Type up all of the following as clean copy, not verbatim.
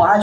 5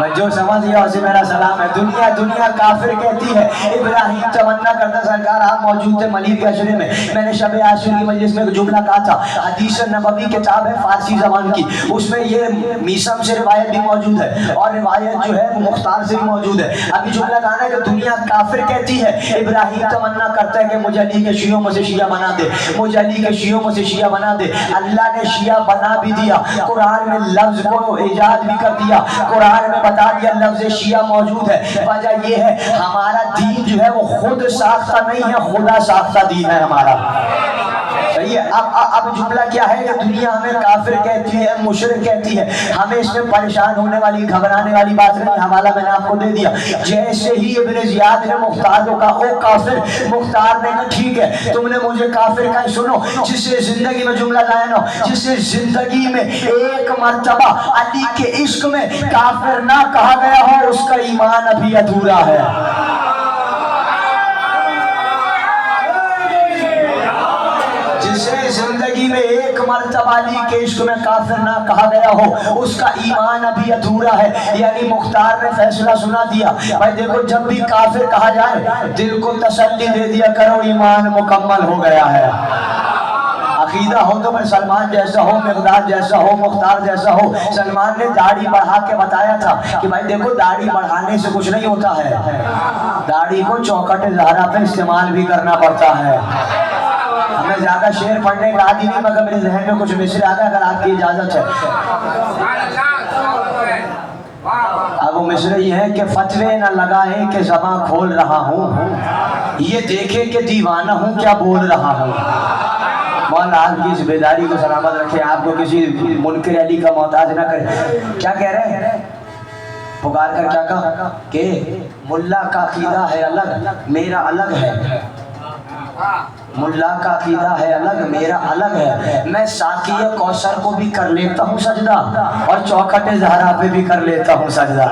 میں جو سمجھ گیا اسے میرا سلام ہے. دنیا دنیا کافر کہتی ہے. ابراہیم تمنا کرتا سرکار آپ موجود تھے ملیک عشرے میں. میں نے شب عاشور کی مجلس میں ایک جملہ کہا تھا. حدیث نبوی کتاب ہے فارسی زبان کی, اس میں یہ میسم سے روایت بھی موجود ہے اور روایت جو ہے وہ مختار سے بھی موجود ہے. ابھی جملہ کہا ہے کہ دنیا کافر کہتی ہے. ابراہیم تمنا کرتا ہے کہ مجھے علی کے شیعوں میں سے شیعہ بنا دے, مجھے علی کے شیعوں میں سے شیعہ بنا دے. اللہ نے شیعہ بنا بھی دیا, قرآن میں لفظ کو ایجاد بھی کر دیا, قرآن میں بتا دیا لفظ شیعہ موجود ہے. وجہ یہ ہے ہمارا دین جو ہے وہ خود ساختہ نہیں ہے, خدا ساختہ دین ہے ہمارا. صحیح ہے. اب جملہ کیا ہے کہ دنیا ہمیں کافر کہتی ہے, مشرک کہتی ہے. ہمیں اس میں پریشان ہونے والی, گھبرانے والی بات نہیں. حوالہ میں نے آپ کو دے دیا. جیسے ہی ابن زیاد نے مختار کو کہا او کافر, مختار نے کہا ٹھیک ہے تم نے مجھے کافر کہا. سنو, جسے زندگی میں جملہ لائن ہو, جسے زندگی میں ایک مرتبہ علی کے عشق میں کافر نہ کہا گیا ہو اس کا ایمان ابھی ادھورا ہے. زندگی میں ایک مرتبہ علی کے عشق میں کافر نہ کہا گیا ہو اس کا ایمان ابھی ادھورا ہے. یعنی مختار نے فیصلہ سنا دیا بھائی دیکھو جب بھی کافر کہا جائے دل کو تسلی دے دیا کرو ایمان مکمل ہو گیا ہے. عقیدہ ہو تو پھر سلمان جیسا ہو, مقداد جیسا ہو, مختار جیسا ہو. سلمان نے داڑھی بڑھا کے بتایا تھا کہ بھائی دیکھو داڑھی بڑھانے سے کچھ نہیں ہوتا ہے, داڑھی کو چوکھٹ زہرا پہ استعمال بھی کرنا پڑتا ہے. ہمیں زیادہ شعر پڑھنے کا عادی نہیں, مگر میرے ذہن میں کچھ مصرے آ گئے اگر آپ کی اجازت ہے. اب وہ مصرے یہ ہے کہ فتوے نہ لگائے کہ زباں کھول رہا ہوں, یہ دیکھے کہ دیوانہ ہوں کیا بول رہا ہوں. مولا آپ کی اس بیداری کو سلامت رکھے, آپ کو کسی منکر علی کا محتاج نہ کرے. کیا کہہ رہے ہیں پکار کر کیا کہا کہ ملا کا عقیدہ ہے الگ میرا الگ ہے, ملا کا عقیدہ ہے الگ میرا الگ ہے. میں ساقی کوثر کو بھی کر لیتا ہوں سجدہ اور چوکھٹ زہرا پہ بھی کر لیتا ہوں سجدہ.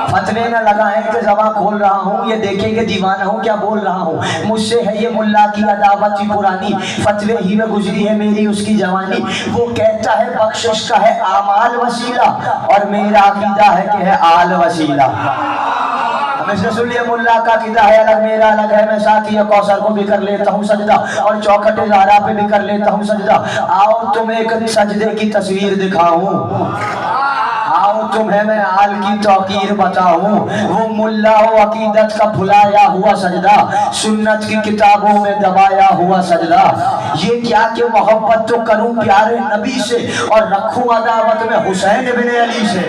فتوے نہ لگائیں کہ زباں کھول رہا ہوں, یہ دیکھیں کہ دیوانہ ہوں کیا بول رہا ہوں. مجھ سے ہے یہ ملا کی عداوت ہی پرانی, فتوے ہی میں گزری ہے میری اس کی جوانی. وہ کہتا ہے بخشش کا ہے اعمال وسیلہ اور میرا عقیدہ ہے کہ ہے آل وسیلہ. میں سن لیا ملا کا عقیدہ ہے الگ میرا الگ ہے. میں ساقی کوثر کو بھی کر لیتا ہوں سجدہ اور چوکھٹ زہرا پہ بھی کر لیتا ہوں سجدہ. آؤ تمہیں ایک سجدے کی تصویر دکھاؤں, آؤ تمہیں میں آل کی توقیر بتاؤں. وہ ملا ہو عقیدت کا بھلایا ہوا سجدہ, سنت کی کتابوں میں دبایا ہوا سجدہ. یہ کیا کہ محبت تو کروں پیارے نبی سے اور رکھوں عداوت میں حسین بن علی سے,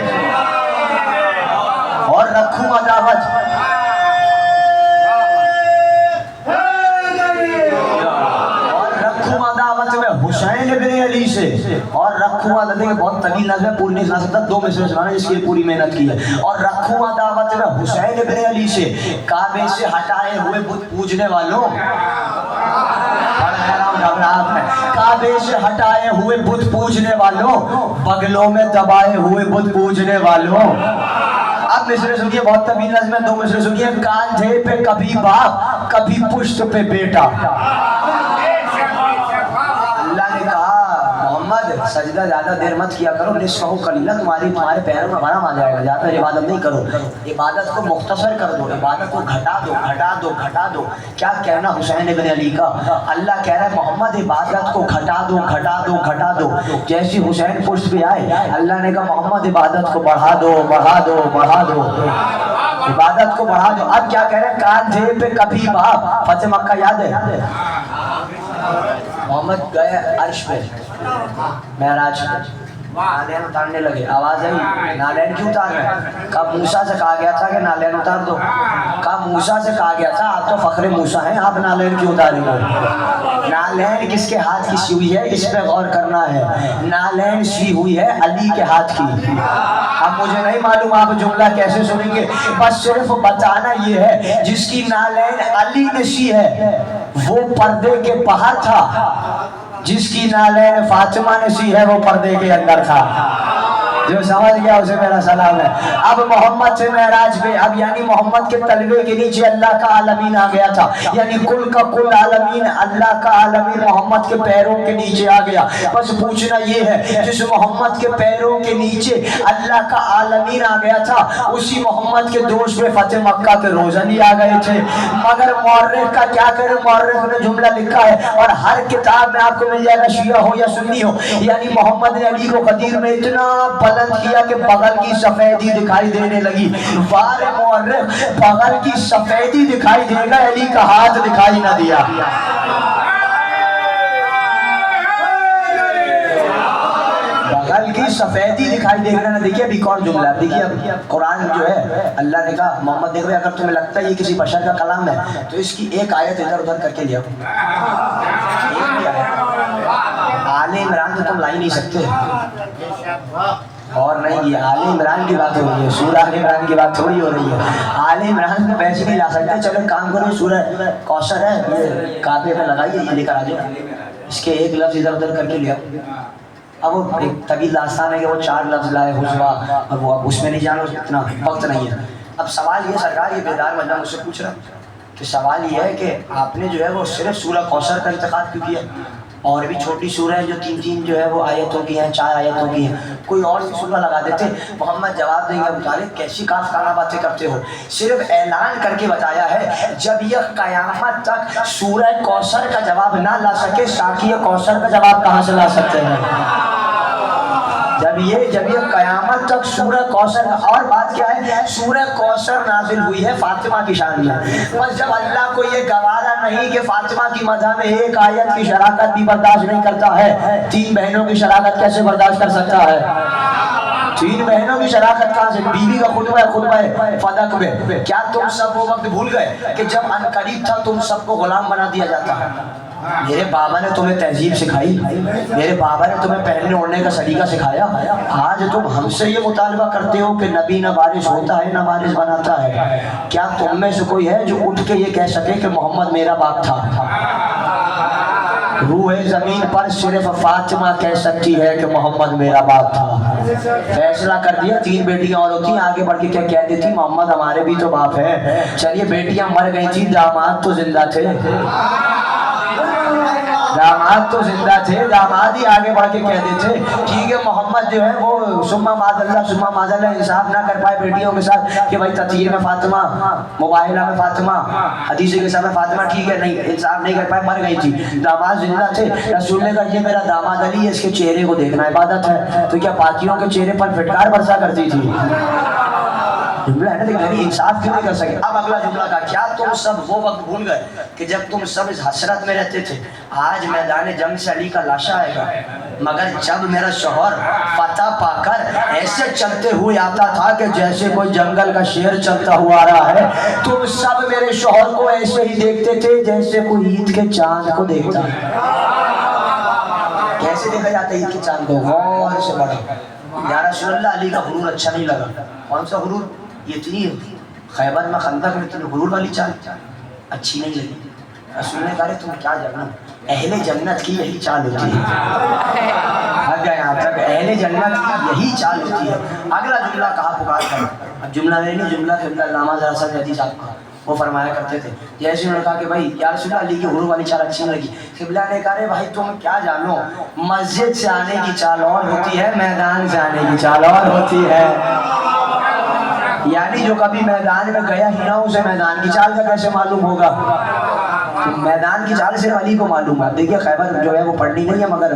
اور رکھوں عداوت میں حسین بن علی سے, اور رکھوں عداوت, بہت طویل نظم ہے پوری نہیں سنا سکتا, 2 مصرے سنانا جس کے لیے پوری محنت کی ہے. اور رکھوں عداوت میں حسین بن علی سے کعبے سے ہٹائے ہوئے بت پوجنے والوں, کعبے سے ہٹائے ہوئے بت پوجنے والوں, بغلوں میں دبائے ہوئے بت پوجنے والوں. اب مصرے سنیے, بہت طویل نظم ہے, 2 مصرے سنیے. کاندھے پہ کبھی باپ کبھی پشت پہ بیٹا. اللہ نے کہا محمد سجدہ زیادہ دیر مت کیا کرو, نصفہ قلیلا, تمہارے پیروں میں بھرم آ جائے گا, زیادہ عبادت نہیں کرو, عبادت کو مختصر کر دو, عبادت کو گھٹا دو گھٹا دو گھٹا دو. کیا کہنا حسین بن علی کا, اللہ کہہ رہا ہے محمد عبادت کو گھٹا دو گھٹا دو گھٹا دو. جیسی حسین پشت پہ آئے اللہ نے کہا محمد عبادت کو بڑھا دو بڑھا دو بڑھا دو, عبادت کو بڑھا دو. اب کیا کہہ رہے ہیں, کاندھے پہ کبھی باپ. فتح مکہ یاد ہے, محمد گئے عرش پہ معراج, نالین اتارنے لگے, آواز آئی نالین کیوں اتار رہے ہیں؟ کہا موسیٰ سے کہا گیا تھا کہ نالین اتار دو. کہا موسیٰ سے کہا گیا تھا آپ تو فخر موسیٰ ہیں, آپ نالین کیوں اتاریں گے؟ نالین کس کے ہاتھ کی سی ہوئی ہے اس پہ غور کرنا ہے. نالین سی ہوئی ہے علی کے ہاتھ کی. اب مجھے نہیں معلوم آپ جملہ کیسے سنیں گے, بس صرف بتانا یہ ہے جس کی نالین علی نے سی ہے وہ پردے کے باہر تھا, جس کی نالین فاطمہ نے سی ہے وہ پردے کے اندر تھا. جو سمجھ گیا اسے میرا سلام ہے۔ اب محمد سے معراج پہ، اب یعنی محمد کے تلوے کے نیچے اللہ کا عالمین آ گیا تھا، یعنی کل کا کل عالمین، اللہ کا عالمین محمد کے پیروں کے نیچے آ گیا۔ بس پوچھنا یہ ہے، جس محمد کے پیروں کے نیچے اللہ کا عالمین آ گیا تھا، اسی محمد کے دوست میں فتح مکہ کے روزن ہی آ گئے تھے۔ مگر مورخ کا کیا کرے، مورخ نے جملہ لکھا ہے اور ہر کتاب میں آپ کو مل جائے گا، شیعہ ہو یا سنی ہو، یعنی محمد نے علی کو غدیر میں اتنا بلند کیا کہ بغل کی سفیدی دکھائی دینے لگی۔ وار مورخ، بغل کی سفیدی دکھائی دے گا، علی کا ہاتھ دکھائی نہ دیا۔ بغل کی سفیدی دکھائی دے گا۔ دیکھیے ابھی کون جملہ ہے، دیکھیے اب قرآن جو ہے اللہ نے کہا محمد دیکھ رہے، اگر تمہیں لگتا ہے یہ کسی بشر کا کلام ہے تو اس کی ایک آیت ادھر ادھر کر کے لیا۔ آل عمران تو تم لا ہی نہیں سکتے، اور نہیں یہ آل عمران کی بات ہو رہی ہے، سورہ آل عمران کی بات تھوڑی ہو رہی ہے۔ آل عمران میں ویسے نہیں لا سکتے، چلو کام کرو، سورہ کوثر ہے یہ کعبے پہ لگائیے، یہ لے کر آ جائے، اس کے ایک لفظ ادھر ادھر کر کے لیا۔ اب وہ ایک طویل داستان ہے کہ وہ 4 لفظ لائے حجوا، اب وہ اب اس میں نہیں جانو، اتنا وقت نہیں ہے۔ اب سوال یہ سرکار، یہ بیدار مجمع مجھ سے پوچھ رہا کہ سوال یہ ہے کہ آپ نے جو ہے وہ صرف سورہ کوثر کا انتخاب کیوں کیا؟ اور بھی چھوٹی سورہ ہیں جو 3 جو ہے وہ آیتوں کی ہیں، 4 آیتوں کی ہیں، کوئی اور سی سورہ لگا دیتے۔ محمد جواب دیں گے، ابو طالب کیسی کافرانہ باتیں کرتے ہو، صرف اعلان کر کے بتایا ہے، جب یہ قیامت تک سورہ کوثر کا جواب نہ لا سکے، ساقی کوثر کا جواب کہاں سے لا سکتے ہیں؟ جب یہ قیامت تک سورہ کوثر، اور بات کیا ہے، سورہ کوثر نازل ہوئی ہے فاطمہ کی شان میں، بس جب اللہ کو یہ گوارا نہیں کہ فاطمہ کی مدح میں ایک آیت کی شراکت بھی برداشت نہیں کرتا ہے، 3 بہنوں کی شراکت کیسے برداشت کر سکتا ہے؟ 3 بہنوں کی شراکت کہاں سے؟ بیوی کا خطبہ فدق میں، کیا تم سب وہ وقت بھول گئے کہ جب ان قریب تھا تم سب کو غلام بنا دیا جاتا؟ میرے بابا نے تمہیں تہذیب سکھائی، میرے بابا نے تمہیں پہننے اوڑھنے کا سلیقہ سکھایا، آج تم ہم سے یہ مطالبہ کرتے ہو کہ نبی نہ وارث ہوتا ہے نہ وارث بناتا ہے۔ کیا تم میں سے کوئی ہے جو اٹھ کے یہ کہہ سکے کہ محمد میرا باپ تھا؟ روح زمین پر صرف فاطمہ کہہ سکتی ہے کہ محمد میرا باپ تھا۔ فیصلہ کر دیا، 3 بیٹیاں اور ہوتی، آگے بڑھ کے کیا کہہ دیتی، محمد ہمارے بھی تو باپ ہے۔ چلیے بیٹیاں مر گئی تھی، داماد تو زندہ تھے، داماد تو زندہ تھے، داماد ہی آگے بڑھ کے کہہ دیتے ٹھیک ہے محمد جو ہے وہ سما معاذ اللہ انصاف نہ کر پائے بیٹیوں کے ساتھ کہ بھائی تطہیر میں فاطمہ، مباہلہ میں فاطمہ، حدیث کے ساتھ میں فاطمہ، ٹھیک ہے نہیں انصاف نہیں کر پائے، مر گئی تھی، داماد زندہ تھے۔ رسول نے کہا یہ میرا داماد علی ہے، اس کے چہرے کو دیکھنا عبادت ہے، تو کیا باقیوں کے چہرے پر پھٹکار برسا کرتی تھی؟ جملہ ہے نا، لیکن انصاف کیوں نہیں کر سکے؟ اب اگلا جملہ کا، کیا تم سب وہ وقت بھول گئے کہ جب تم سب اس حسرت میں رہتے تھے، آج میدان جنگ سے علی کا لاشا آئے گا، مگر جب میرا شوہر فتح پا کر ایسے چلتے ہوئے آتا تھا کہ جیسے کوئی جنگل کا شیر چلتا ہوا آ رہا ہے، تم سب میرے شوہر کو ایسے ہی دیکھتے تھے جیسے کوئی عید کے چاند کو دیکھتا ہے۔ کیسے دیکھا جاتا ہے عید کے چاند کو؟ غور سے پڑھا۔ یا رسول اللہ علی کا غرور اچھا نہیں لگا۔ کون سا غرور؟ یہ اتنی خیبر میں خندق میں اتنی غرور والی چال اچھی نہیں لگی۔ رسول نے کہا تم کیا جانو، اہل جنت کی یہی چال ہوتی ہے۔ آ گیا یہاں تک، اہل جنت کی یہی چال ہوتی ہے۔ اگلا جملہ کہا پکار کر، اب جملہ میرے نہیں، جملہ قبلہ علامہ ذرا سا جدید صاحب کا وہ فرمایا کرتے تھے، جیسے انہوں نے کہا کہ بھائی یا رسول اللہ علی کی غرور والی چال اچھی نہیں لگی، قبلہ نے کہا بھائی تم کیا جانو، مسجد سے آنے کی چال اور ہوتی ہے، میدان سے آنے کی چال اور ہوتی ہے۔ یعنی جو کبھی میدان میں گیا ہی نہ اسے میدان کی چال کا کیسے معلوم ہوگا؟ میدان کی چال صرف علی کو معلوم ہے۔ دیکھیے خیبر جو ہے وہ پڑھنی نہیں ہے، مگر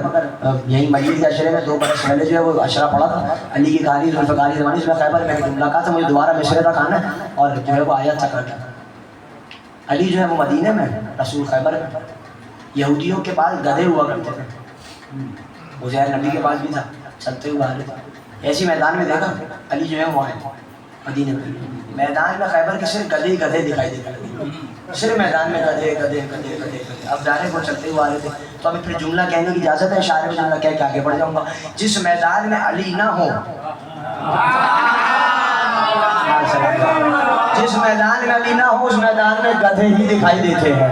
یہی مسجد کے اشرے میں 2 برس پہلے جو ہے وہ اشرا پڑھا تھا علی کی قاری ذوالفقاری زمانے، اس میں خیبر میں ایک جملہ کہا تھا، مجھے دوبارہ مصرے تک آنا ہے اور جو ہے وہ آیت تک رکھا۔ علی جو ہے وہ مدینے میں، رسول خیبر میں۔ یہودیوں کے پاس گدھے ہوا کرتے تھے، عزیر نبی کے پاس بھی تھا، چلتے ہوئے آ رہے تھے، ایسی میدان میں دیکھا علی جو ہے وہ آئے مدینے میں۔ میدان میں خیبر کے صرف گدھے گدھے دکھائی دیتے لگے، صرف میدان میں گدھے گدھے گدھے گدھے گدھے۔ اب جانے کو چلتے ہوئے آ رہے تھے، تو ابھی پھر جملہ کہنے کی اجازت ہے، اشارے میں جملہ کہہ کے آگے بڑھ جاؤں گا۔ جس میدان میں علی نہ ہو، جس میدان میں علی نہ ہو، اس میدان میں گدھے ہی دکھائی دیتے ہیں۔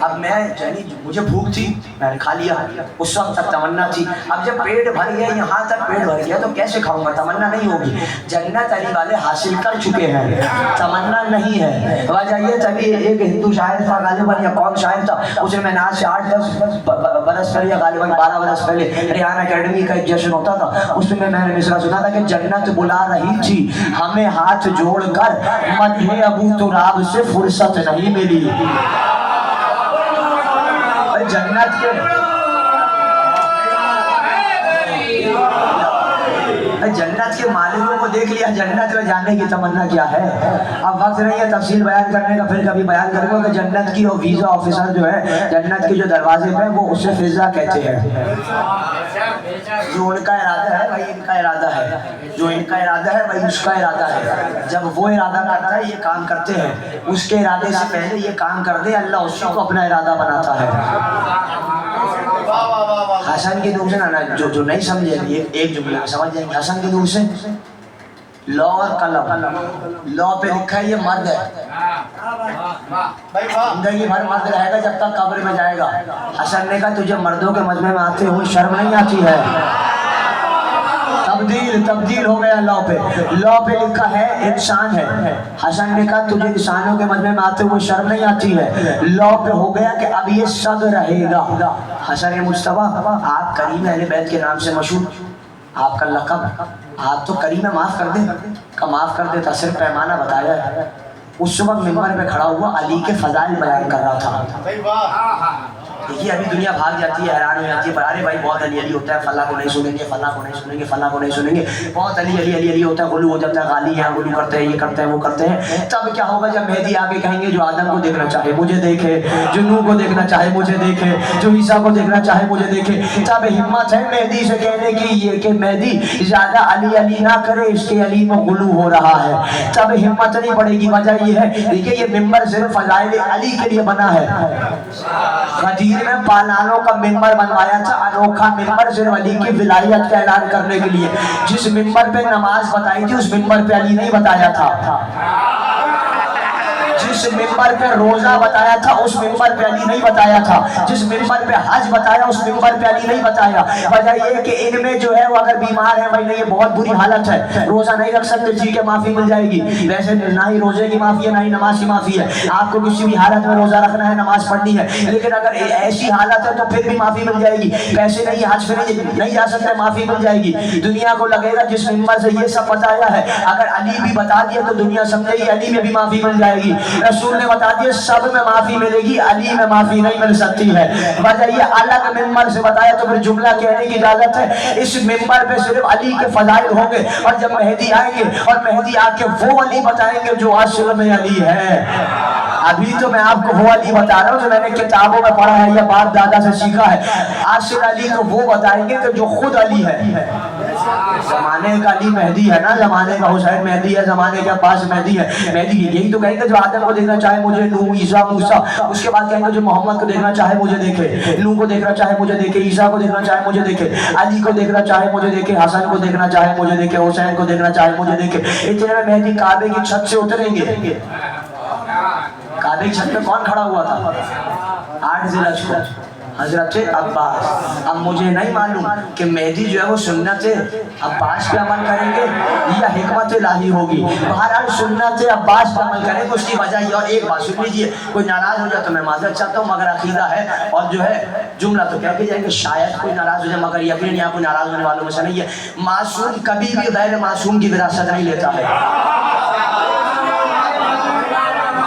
اب میں یعنی مجھے بھوک تھی، میں نے کھا لیا، اس وقت تک تمنا تھی. اب جب پیٹ بھر گیا، یہاں تک پیٹ بھر گیا تو کیسے کھاؤں گا؟ تمنا نہیں ہوگی. جنت علی والے حاصل کر چکے ہیں، تمنا نہیں ہے. وجہ یہ تبھی ایک ہندو شاعر تھا غالباً یا کون شاعر تھا، اس نے میں نے آج سے 8-10 برس پہلے یا غالباً 12 برس پہلے ریحان اکیڈمی کا ایک جشن ہوتا تھا، اس میں نے مصرع سنا تھا کہ جنت بلا رہی تھی ہمیں ہاتھ جوڑ کر، مدح ابو تراب سے فرصت نہیں ملی. جنت کے جنت کے مالکوں کو دیکھ لیا، جنت میں جانے کی تمنا کیا ہے. اب وقت نہیں ہے تفصیل بیان کرنے کا، پھر کبھی بیان کروں گا کہ جنت کی اور ویزا آفیسر جو ہے جنت کے جو دروازے پہ وہ اسے فضا کہتے ہیں. جو ان کا ارادہ ہے وہی ان کا ارادہ ہے، جو ان کا ارادہ ہے وہی اس کا ارادہ ہے. جب وہ ارادہ کرتا ہے یہ کام کرتے ہیں، اس کے ارادے سے پہلے یہ کام کر دے اللہ اسی کو اپنا ارادہ بناتا ہے. حسن کی دور سے نا جو نہیں سمجھے ایک جملے میں سمجھ جائیں گے. حسن کی دور سے لا اور قلم، لا پہ لکھا ہے یہ مرد ہے، زندگی بھر مرد رہے گا جب تک قبر میں جائے گا. حسن نے کہا تجھے مردوں کے مجمع میں آتے ہوئے شرم نہیں آتی ہے؟ تبدیل ہو گیا لا پہ، لا پہ لکھا ہے انسان ہے. حسن نے کہا تجھے انسانوں کے مجمع میں آتے ہوئے شرم نہیں آتی ہے؟ لا پہ ہو گیا کہ اب یہ سگ رہے گا. حسن مصطفیٰ آپ کریم اہل بیت کے نام سے مشہور، آپ کا لقب، آپ تو کریم معاف کر دیں کا معاف کر دیتا، صرف پیمانہ بتایا ہے. اس وقت ممبر پہ کھڑا ہوا علی کے فضائل بیان کر رہا تھا. دیکھیے ابھی دنیا بھاگ جاتی ہے، حیران ہو جاتی ہے، پر ارے بھائی بہت علی علی ہوتا ہے، فلاں کو نہیں سنیں گے، فلاں کو نہیں سنیں گے، فلاں کو نہیں سنیں گے، بہت علی علی علی علی ہوتا ہے، غلو ہو جاتا ہے، غالی ہیں، غلو کرتے ہیں، یہ کرتے ہیں، وہ کرتے ہیں. تب کیا ہوگا جب مہدی آگے کہیں گے جو آدم کو دیکھنا چاہے مجھے دیکھے، جو نوح کو دیکھنا چاہے مجھے دیکھے، جو عیسیٰ کو دیکھنا چاہے مجھے دیکھے. تب ہمت ہے مہدی سے کہنے کی یہ کہ مہدی زیادہ علی علی نہ کرے، اس کے علی میں غلو ہو رہا ہے. تب ہمت نہیں پڑے گی. وجہ یہ ہے دیکھیے یہ ممبر صرف فضائل علی کے لیے بنا ہے. غدیر میں پالانوں کا ممبر بنوایا تھا، انوکھا ممبر صرف علی کی ولایت کا اعلان کرنے کے لیے. جس ممبر پہ نماز بتائی تھی اس ممبر پہ علی نہیں بتایا تھا. جس ممبر پہ روزہ بتایا تھا اس ممبر پہ علی نہیں بتایا تھا. جس ممبر پہ حج بتایا اس ممبر پہ علی نہیں بتایا. وجہ یہ کہ ان میں جو ہے وہ اگر بیمار ہے بھائی نہیں یہ بہت بری حالت ہے، روزہ نہیں رکھ سکتے، ٹھیک ہے معافی مل جائے گی. ویسے نہ ہی روزے کی معافی ہے نہ ہی نماز کی معافی ہے، آپ کو کسی بھی حالت میں روزہ رکھنا ہے، نماز پڑھنی ہے. لیکن اگر ایسی حالت ہے تو پھر بھی معافی مل جائے گی. پیسے نہیں، حج پہ نہیں جا سکتے، معافی مل جائے گی. دنیا کو لگے گا جس ممبر سے یہ سب بتایا ہے اگر علی بھی بتا دیا تو دنیا سمجھے گی علی میں بھی معافی مل جائے گی. رسول نے بتا دیا سب میں معافی ملے گی، علی میں معافی نہیں مل سکتی ہے. وجہ یہ الگ ممبر سے بتایا تو پھر جملہ کہنے کی اجازت ہے. اس ممبر پہ صرف علی کے فضائل ہوں گے، اور جب مہدی آئیں گے اور مہدی آ کے وہ علی بتائیں گے جو اصل میں علی ہے. ابھی تو میں آپ کو وہ علی بتا رہا ہوں جو میں نے کتابوں میں پڑھا ہے یا باپ دادا سے سیکھا ہے. اصل علی کو وہ بتائیں گے کہ جو خود علی ہے. زمانے کا علی مہدی ہے نا، زمانے کا حسین مہدی ہے، زمانے کے عباس مہدی ہے. مہدی یہی تو کہیں گے جو آدم کو دیکھنا چاہے مجھے، نوح، عیسیٰ، موسیٰ. اس کے بعد کہیں گے جو محمد کو دیکھنا چاہے مجھے دیکھے، نوح کو دیکھنا چاہے مجھے دیکھے، عیسیٰ کو دیکھنا چاہے مجھے دیکھے، علی کو دیکھنا چاہے مجھے دیکھے، حسن کو دیکھنا چاہے مجھے دیکھے، حسین کو دیکھنا چاہے مجھے دیکھے. اتنے میں مہدی کعبے کی چھت سے اتریں گے. کعبے کی چھت پہ کون کھڑا ہوا تھا؟ 8 ذی الحجہ حضرت عباس. اب مجھے نہیں معلوم کہ مہدی جو ہے وہ سنت عباس پہ عمل کریں گے یا حکمت الہی ہوگی. بہرحال سنت عباس پہ عمل کریں گے. اس کی وجہ یہ، اور ایک بات سن لیجیے، کوئی ناراض ہو جائے تو میں معذرت چاہتا ہوں مگر عقیدہ ہے اور جو ہے جملہ تو کہہ کے جائیں گے شاید کوئی ناراض ہو جائے مگر یقین یہاں کوئی ناراض ہونے والوں میں سے نہیں ہے. معصوم کبھی بھی غیر معصوم کی وراثت نہیں لیتا ہے.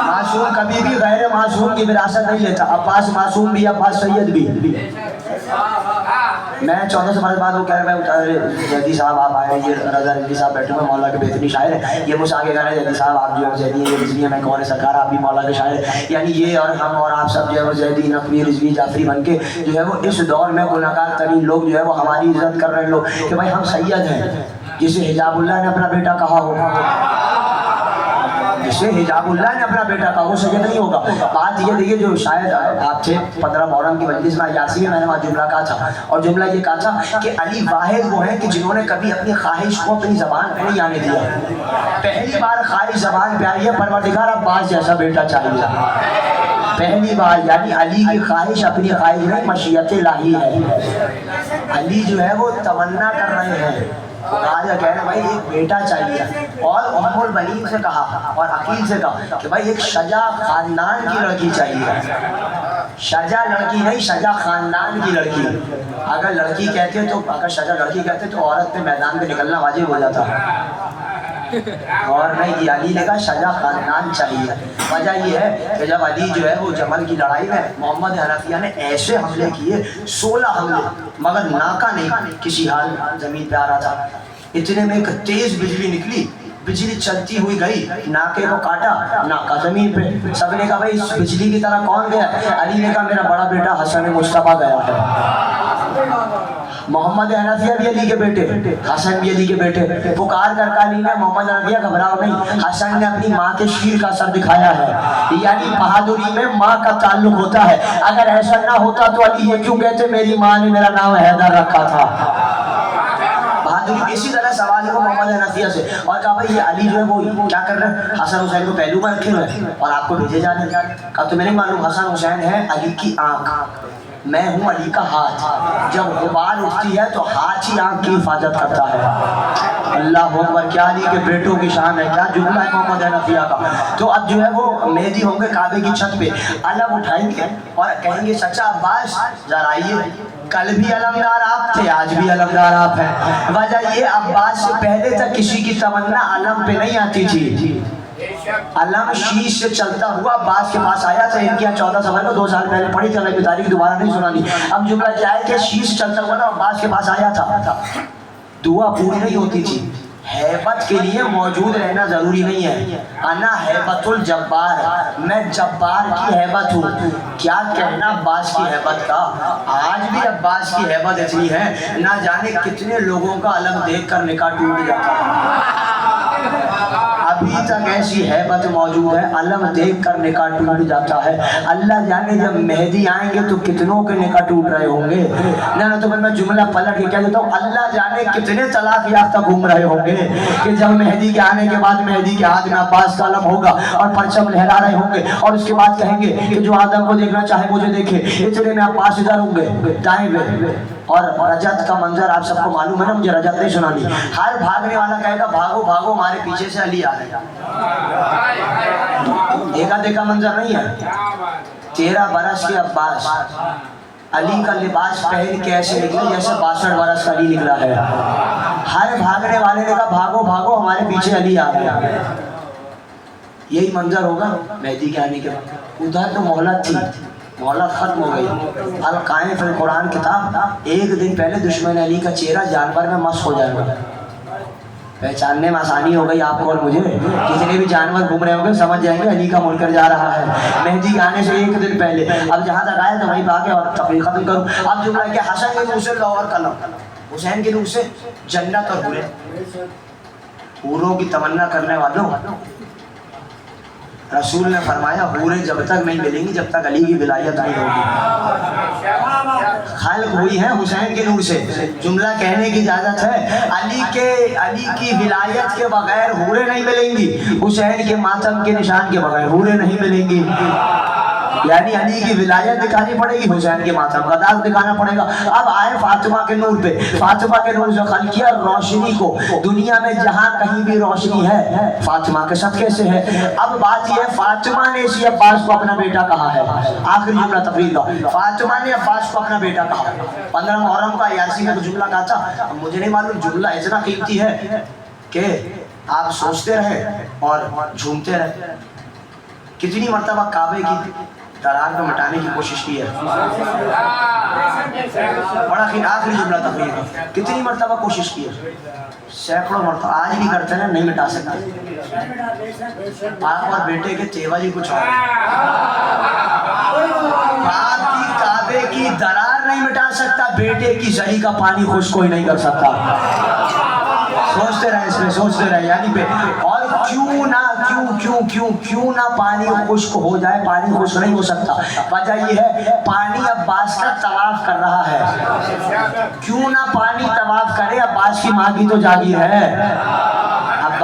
معصوم کبھی بھی غیر معصوم کی وراثت نہیں لیتا. عباس معصوم بھی، عباس سید بھی. میں 14 برس بعد وہ کہہ رہا ہے زیدی صاحب آپ آئے، یہ رضا رضوی صاحب بیٹھے ہوئے مولا کے بہترین شاعر ہیں. یہ مجھ سے آگے کہہ رہے ہیں زیدی صاحب آپ جو ہے زیدی ہیں، رضوی ہیں، میں کون ہے سرکار آپ بھی مولا کے شاعر ہیں. یعنی یہ اور ہم اور آپ سب جو ہے وہ زیدی، نقوی، رضوی، جعفری بن کے جو ہے وہ اس دور میں گناہگار ترین لوگ جو ہے وہ ہماری عزت کر رہے لوگ کہ بھائی ہم سید ہیں. جسے حجاب اللہ نے اپنا بیٹا کہا ہوگا، جسے حجاب اللہ نے اپنا بیٹا کہا وہ سید نہیں ہوگا. بات یہ دیکھیے جو شاید آپ تھے 15 محرم کی مجلس میں یاسی میں نے وہاں جملہ کہا تھا، اور جملہ یہ کہا تھا کہ علی واحد وہ ہیں کہ جنہوں نے کبھی اپنی خواہش کو اپنی زبان پہ نہیں آنے دیا. پہلی بار خواہش زبان پہ آئی ہے پروردگار عباس جیسا بیٹا چاہیے. پہلی بار یعنی علی کی خواہش اپنی خواہش نہیں، مشیت الہی ہے. علی جو ہے وہ تمنا کر رہے ہیں، راجا کہہ رہے بھائی ایک بیٹا چاہیے، اور ام البنین سے کہا اور عقیل سے کہا کہ بھائی ایک شجاع خاندان کی لڑکی چاہیے. شجاع لڑکی نہیں، شجاع خاندان کی لڑکی. اگر لڑکی کہتے تو، اگر شجاع لڑکی کہتے تو عورت پہ میدان پہ نکلنا واجب ہو جاتا، اور نہیں کہ علی نے کہا شجاع خاندان چاہیے. وجہ یہ ہے کہ جب علی جو ہے وہ جمل کی لڑائی میں محمد حنفیہ نے ایسے حملے کیے، 16 حملے، مگر ناکا نہیں، کسی حال زمین پہ آ رہا تھا. اتنے میں ایک تیز بجلی نکلی، بجلی چلتی ہوئی گئی، ناکے کو کاٹا، ناکا زمین پہ. سب نے کہا بھائی اس بجلی کی طرح کون گیا؟ علی نے کہا میرا بڑا بیٹا حسن مصطفیٰ گیا ہے. محمد حنفیہ بھی علی کے بیٹے، حسن بھی علی کے بیٹے. پکار کر علی نے محمد حنفیہ گھبراؤ نہیں، حسن نے اپنی ماں کے شیر کا سر دکھایا ہے. یعنی بہادری میں ماں کا تعلق ہوتا ہے. اگر ایسا نہ ہوتا تو علی یہ کیوں کہتے میری ماں نے میرا نام حیدر رکھا تھا. بہادری. اسی طرح سوال ہے وہ محمد حنفیہ سے، اور کہا بھائی یہ علی جو ہے وہ کیا کر رہے ہیں؟ حسن حسین کو پہلو میں رکھے ہوئے اور آپ کو بھیجے جا رہے ہیں. کہا تو میں نہیں معلوم، حسن حسین ہے علی کی آنکھ، میں ہوں علی کا ہاتھ. جب غبار اٹھتی ہے تو ہاتھ ہی آنکھ کی حفاظت کرتا ہے. اللہ اکبر. کیا علی کے بیٹوں کی شان ہے، کیا جملہ ہے محمد حنفیہ کا. تو اب جو ہے وہ مہدی ہوں گے کعبے کی چھت پہ، علم اٹھائیں گے اور کہیں گے چچا عباس ذرا آئیے، کل بھی علمدار آپ تھے، آج بھی علمدار آپ ہیں. وجہ یہ عباس سے پہلے تک کسی کی تمنا علم پہ نہیں آتی تھی. علم شیش سے چلتا ہوا عباس کے پاس آیا تھا. ان کی 14 سفر کو 2 سال پہلے پڑھی تھی، اللہ کی تاریخ دوبارہ نہیں سنانی. اب جملہ کیا ہے کہ شیش چلتا ہوا نا عباس کے پاس آیا تھا. دعا پوری نہیں ہوتی تھی. ہیبت کے لیے موجود رہنا ضروری نہیں ہے. انا ہیبت الجبار، میں جبار کی ہیبت ہوں. کیا کہنا عباس کی ہیبت کا. آج بھی عباس کی ہیبت اتنی ہے، نہ جانے کتنے لوگوں کا علم دیکھ کر نکاح ٹوٹ جاتا ہے. ابھی تک ایسی ہیبت موجود ہے، علم دیکھ کر نکاح ٹوٹ جاتا ہے. اللہ جانے جب مہدی آئیں گے تو کتنوں کے نکاح ٹوٹ رہے ہوں گے. نہ تو میں جملہ پلٹ کے کہہ دیتا ہوں، اللہ جانے کتنے طلاق یافتہ گھوم رہے ہوں گے کہ جب مہدی کے آنے کے بعد مہدی کے ہاتھ میں عباس کا علم ہوگا اور پرچم لہرا رہے ہوں گے، اور اس کے بعد کہیں گے کہ جو آدم کو دیکھنا چاہے مجھے دیکھے. اتنے میں عباس ادھر ہوں گے دائیں میں. اور رجت کا منظر آپ سب کو معلوم ہے نا، مجھے رجت نہیں سنانی. ہر بھاگنے والا کہے گا بھاگو بھاگو ہمارے پیچھے سے علی آ رہے. دیکھا دیکھا منظر نہیں ہے. 13 برس کے عباس علی کا لباس پہن کے ایسے نکلا جیسے 62 برس کا علی نکلا ہے. ہر بھاگنے والے نے کہا بھاگو بھاگو ہمارے پیچھے علی آ رہے. یہی منظر ہوگا مہدی کے آنے کے بعد. ادھر تو مہلت تھی، مہلت ختم ہو گئی. القائم فی القرآن کتاب، ایک دن پہلے دشمن علی کا چہرہ جانور میں مسخ ہو جائے گا. پہچاننے میں آسانی ہو گئی آپ کو اور مجھے. کتنے بھی جانور گھوم رہے ہوں گے سمجھ جائیں گے علی کا منکر جا رہا ہے. مہدی کے آنے سے ایک دن پہلے. اب جہاں تک آئے تو وہیں پہ آگے اور تقریر ختم کروں. اب جملہ کہ حسن کے منہ سے لاہور کا لو، حسین کے منہ سے جنت اور حوریں. حوروں کی تمنا کرنے والوں، رسول نے فرمایا حوریں جب تک نہیں ملیں گی جب تک علی کی ولایت نہیں ہوگی. خلق ہوئی ہے حسین کے نور سے. جملہ کہنے کی اجازت ہے، علی کی ولایت کے بغیر حوریں نہیں ملیں گی، حسین کے ماتم کے نشان کے بغیر حوریں نہیں ملیں گی. یعنی علی کی ولایت دکھانی پڑے گی، حسین کے ماتم کا داغ دکھانا پڑے گا. اب آئے فاطمہ کے نور پہ. فاطمہ کے نور سے خلق کیا روشنی کو. دنیا میں جہاں کہیں بھی روشنی ہے فاطمہ کے صدقے سے ہے. اب بات یہ ہے فاطمہ نے اسی عباس کو اپنا بیٹا کہا ہے. آخری جملہ تقریر کا، فاطمہ نے عباس کو اپنا بیٹا کہا. 15 محرم کا یاسین میں جملہ کہا تھا. مجھے نہیں معلوم جملہ اتنا قیمتی ہے کہ آپ سوچتے رہے اور جھومتے رہے. کتنی مرتبہ کعبے کی درار کو مٹانے کی کوشش کی ہے. بڑا آخری جملہ تقریر کا، کتنی مرتبہ کوشش کی ہے؟ سینکڑوں مرتبہ. آج بھی کرتے ہیں، نہیں مٹا سکتے. آپ اور بیٹے کے تیور ہی کچھ اور. باپ کی کعبے کی درار نہیں مٹا سکتا، بیٹے کی زہی کا پانی خشک کوئی نہیں کر سکتا. سوچتے رہے اس میں، سوچتے رہے. یعنی اور کیوں نہ پانی خشک ہو جائے. پانی خشک نہیں ہو سکتا. وجہ یہ ہے پانی عباس کا طواف کر رہا ہے. کیوں نہ پانی طواف کرے، عباس کی ماں کی تو جاگیر ہے.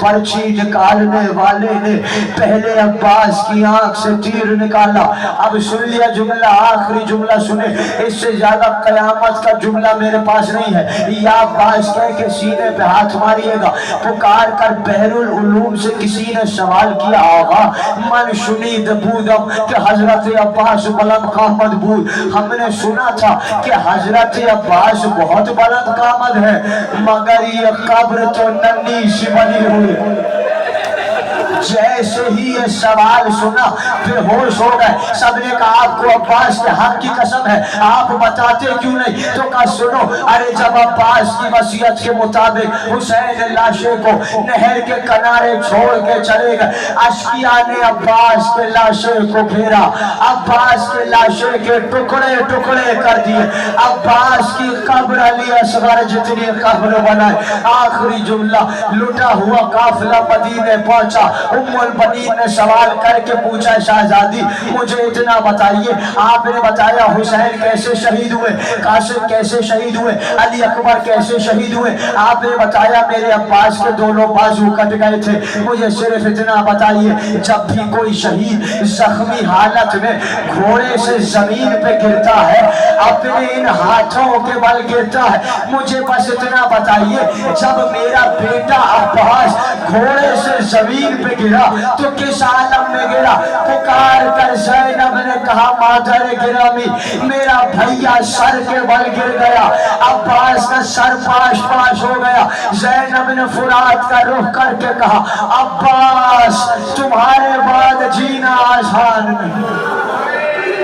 برچھی نکالنے والے نے پہلے عباس کی آنکھ سے تیر نکالا. اب سن لیا جملہ, آخری جملہ سنے, اس سے زیادہ قیامت کا جملہ میرے پاس نہیں ہے. یا عباس کہہ کے سینے پہ ہاتھ ماریے گا. پکار کر بحر العلوم سے کسی نے سوال کیا, آغا من شنید بودم کہ حضرت عباس بلند قامت بود. ہم نے سنا تھا کہ حضرت عباس بہت بلند قامت ہے, مگر یہ قبر تو ننھی سی بنی ہوئی. جیسے ہی یہ سوال سنا پھر ہوش ہو گئے. سب نے کہا آپ کو عباس کے حق کی قسم ہے, آپ بتاتے کیوں نہیں؟ تو کہا سنو, ارے جب عباس کی وصیت کے مطابق حسین لاشے کو نہر کے کنارے چھوڑ کے چلے گئے, اشقیاء نے عباس کے لاشے کو گھیرا, عباس کے لاشے کے ٹکڑے ٹکڑے کر دیے, عباس کی قبر علی اصغر جتنی قبر بنائے. آخری جملہ, لٹا ہوا قافلہ مدینے پہنچا. ام البنین نے سوال کر کے پوچھا, شہزادی مجھے اتنا بتائیے, آپ نے بتایا حسین کیسے شہید ہوئے, قاسم کیسے شہید ہوئے, علی اکبر کیسے شہید ہوئے, آپ نے بتایا میرے عباس کے دونوں بازو کٹ گئے تھے. مجھے صرف اتنا بتائیے, جب بھی کوئی شہید زخمی حالت میں گھوڑے سے زمین پہ گرتا ہے اپنے ان ہاتھوں کے بل گرتا ہے, مجھے بس اتنا بتائیے جب میرا بیٹا عباس گھوڑے سے زمین پہ گرا تو کس عالم میں گرا؟ پکار کر زینب نے کہا, مادر گرامی میرا بھیا سر کے بل گر گیا. عباس کا سر پاش پاش ہو گیا. زینب نے فرات کا رخ کر کے کہا, عباس تمہارے بعد جینا آسان نہیں.